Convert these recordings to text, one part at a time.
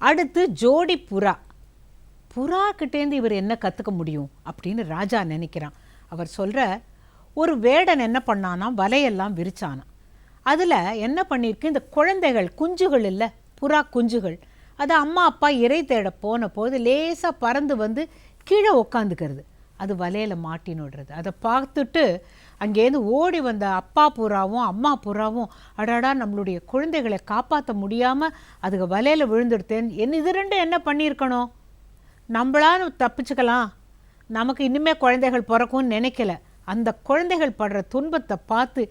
அடுத்து ஜோடி புறா. புறா கிட்டேருந்து இவர் என்ன கற்றுக்க முடியும் அப்படின்னு ராஜா நினைக்கிறான். அவர் சொல்கிற, ஒரு வேடன் என்ன பண்ணானா, வலையெல்லாம் விரிச்சானா. அதில் என்ன பண்ணியிருக்கு, இந்த குழந்தைகள் குஞ்சுகள் இல்லை, புறா குஞ்சுகள், அது அம்மா அப்பா இறை தேட போன போது லேசாக பறந்து வந்து கீழே உக்காந்துக்கிறது. அது வலையில் மாட்டின்னு விடுறது. அதை பார்த்துட்டு அங்கேருந்து ஓடி வந்த அப்பா புறாவும் அம்மா புறாவும், அடாடா நம்மளுடைய குழந்தைகளை காப்பாற்ற முடியாமல் அதுக்கு வலையில் விழுந்துடுத்தேன், இது ரெண்டும் என்ன பண்ணியிருக்கணும், நம்மளான்னு தப்பிச்சுக்கலாம், நமக்கு இன்னுமே குழந்தைகள் பிறக்கும்னு நினைக்கல. அந்த குழந்தைகள் படுற துன்பத்தை பார்த்து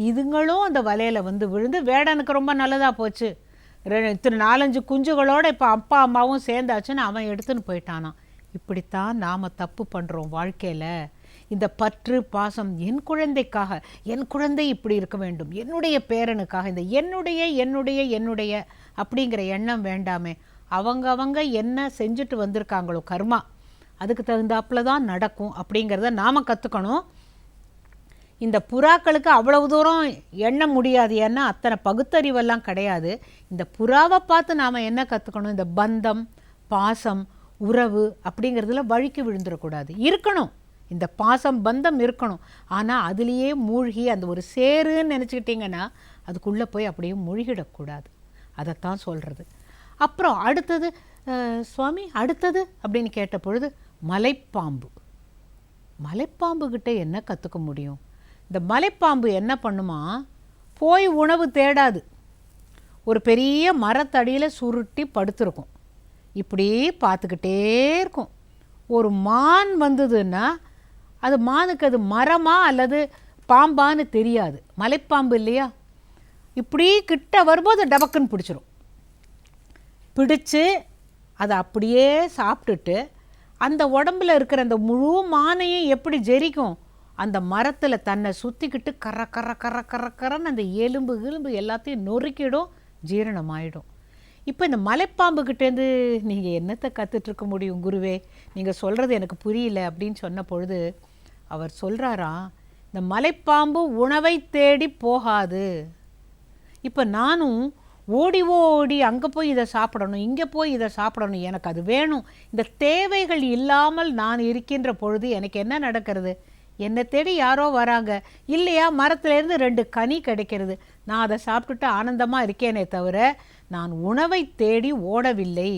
இதுங்களும் அந்த வலையில் வந்து விழுந்து வேடனுக்கு ரொம்ப நல்லதாக போச்சு, இத்தனை 4-5 குஞ்சுகளோடு இப்போ அப்பா அம்மாவும் சேர்ந்தாச்சுன்னு அவன் எடுத்துன்னு போயிட்டானான். இப்படித்தான் நாம் தப்பு பண்ணுறோம் வாழ்க்கையில். இந்த பற்று பாசம், என் குழந்தைக்காக, என் குழந்தை இப்படி இருக்க வேண்டும், என்னுடைய பேரனுக்காக, இந்த என்னுடைய என்னுடைய என்னுடைய அப்படிங்கிற எண்ணம் வேண்டாமே. அவங்க என்ன செஞ்சுட்டு வந்திருக்காங்களோ கர்மா, அதுக்கு தகுந்தாப்புல தான் நடக்கும் அப்படிங்கிறத நாம் கற்றுக்கணும். இந்த புறாக்களுக்கு அவ்வளவு தூரம் எண்ண முடியாது, ஏன்னா அத்தனை பகுத்தறிவெல்லாம் கிடையாது. இந்த புறாவை பார்த்து நாம் என்ன கற்றுக்கணும், இந்த பந்தம் பாசம் உறவு அப்படிங்கிறதுல வழுக்கி விழுந்துடக்கூடாது. இருக்கணும், இந்த பாசம் பந்தம் இருக்கணும், ஆனால் அதுலேயே மூழ்கி அந்த ஒரு சேருன்னு நினச்சிக்கிட்டிங்கன்னா அதுக்குள்ளே போய் அப்படியே மூழ்கிடக்கூடாது. அதைத்தான் சொல்கிறது. அப்புறம் அடுத்தது சுவாமி அடுத்தது அப்படின்னு கேட்ட பொழுது மலைப்பாம்பு. மலைப்பாம்புக்கிட்ட என்ன கற்றுக்க முடியும்? இந்த மலைப்பாம்பு என்ன பண்ணுமா, போய் உணவு தேடாது, ஒரு பெரிய மரத்தடியில் சுருட்டி படுத்துருக்கும், இப்படி பார்த்துக்கிட்டே இருக்கும். ஒரு மான் வந்ததுன்னா அது மானுக்கு அது மரமா அல்லது பாம்பான்னு தெரியாது, மலைப்பாம்பு இல்லையா. இப்படி கிட்ட வரும்போது டபக்குன்னு பிடிச்சிரும். பிடிச்சு அதை அப்படியே சாப்பிட்டுட்டு அந்த உடம்புல இருக்கிற அந்த முழு மானையும் எப்படி ஜெரிக்கும், அந்த மரத்தில் தன்னை சுற்றிக்கிட்டு கர கர கர கர கரன்னு அந்த எலும்பு கிளும்பு எல்லாத்தையும் நொறுக்கிடும், ஜீரணமாயிடும். இப்போ இந்த மலைப்பாம்புக்கிட்டேருந்து நீங்கள் என்னத்தை கற்றுட்ருக்க முடியும் குருவே, நீங்கள் சொல்கிறது எனக்கு புரியல அப்படின்னு சொன்ன பொழுது அவர் சொல்கிறாராம், இந்த மலைப்பாம்பு உணவை தேடி போகாது. இப்போ நானும் ஓடி ஓடி அங்கே போய் இதை சாப்பிடணும், இங்கே போய் இதை சாப்பிடணும், எனக்கு அது வேணும், இந்த தேவைகள் இல்லாமல் நான் இருக்கின்ற பொழுது எனக்கு என்ன நடக்கிறது, என்னை தேடி யாரோ வராங்க இல்லையா, மரத்துலேருந்து 2 கனி கிடைக்கிறது, நான் அதை சாப்பிட்டுட்டு ஆனந்தமாக இருக்கேனே தவிர நான் உணவை தேடி ஓடவில்லை,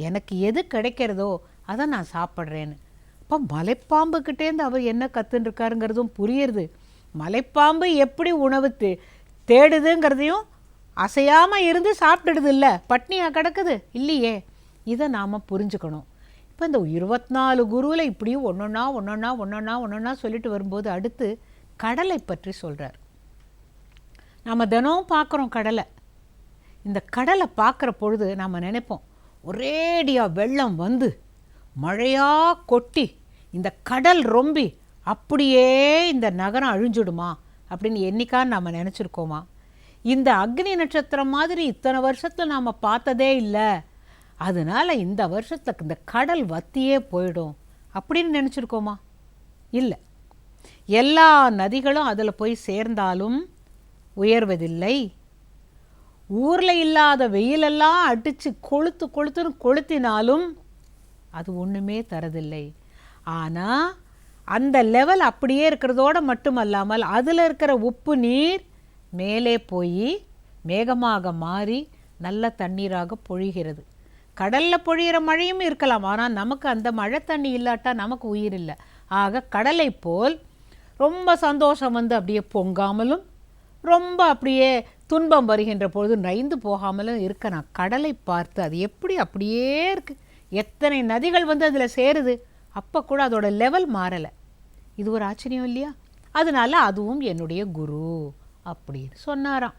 எனக்கு எது கிடைக்கிறதோ அதை நான் சாப்பிட்றேன்னு. இப்போ மலைப்பாம்புக்கிட்டேருந்து அவர் என்ன கற்றுருக்காருங்கிறதும் புரியுறது. மலைப்பாம்பு எப்படி உணவு தேடுதுங்கிறதையும் அசையாமல் இருந்து சாப்பிட்டுடுது இல்லை, பட்னியாக கிடக்குது இல்லையே. இதை நாம் புரிஞ்சுக்கணும். இப்போ இந்த 24 குருவில் இப்படியும் ஒன்றொன்னா சொல்லிட்டு வரும்போது அடுத்து கடலை பற்றி சொல்கிறார். நாம் தினம் பார்க்குறோம் கடலை. இந்த கடலை பார்க்குற பொழுது நாம் நினைப்போம், ஒரேடியாக வெள்ளம் வந்து மழையாக கொட்டி இந்த கடல் ரொம்பி அப்படியே இந்த நகரம் அழிஞ்சுடுமா அப்படின்னு என்னைக்கான்னு நாம் நினச்சிருக்கோமா? இந்த அக்னி நட்சத்திரம் மாதிரி இத்தனை வருஷத்தில் நாம் பார்த்ததே இல்லை, அதனால் இந்த வருஷத்தில் இந்த கடல் வத்தியே போயிடும் அப்படின்னு நினச்சிருக்கோமா? இல்லை. எல்லா நதிகளும் அதில் போய் சேர்ந்தாலும் உயர்வதில்லை. ஊரில் இல்லாத வெயிலெல்லாம் அடித்து கொளுத்துன்னு கொளுத்தினாலும் அது ஒன்றுமே தரதில்லை. ஆனால் அந்த லெவல் அப்படியே இருக்கிறதோடு மட்டுமல்லாமல் அதில் இருக்கிற உப்பு நீர் மேலே போய் மேகமாக மாறி நல்ல தண்ணீராக பொழிகிறது. கடலில் பொழிகிற மழையும் இருக்கலாம், ஆனால் நமக்கு அந்த மழை தண்ணி இல்லாட்டா நமக்கு உயிர் இல்லை. ஆக கடலை போல் ரொம்ப சந்தோஷம் வந்து அப்படியே பொங்காமலும் ரொம்ப அப்படியே துன்பம் வருகின்ற பொழுது நைந்து போகாமலும் இருக்க நான் கடலை பார்த்து அது எப்படி அப்படியே இருக்குது, எத்தனை நதிகள் வந்து அதில் சேருது, அப்போ கூட அதோட லெவல் மாறலை. இது ஒரு ஆச்சரியம் இல்லையா? அதனால அதுவும் என்னுடைய குரு அப்படின்னு சொன்னாராம்.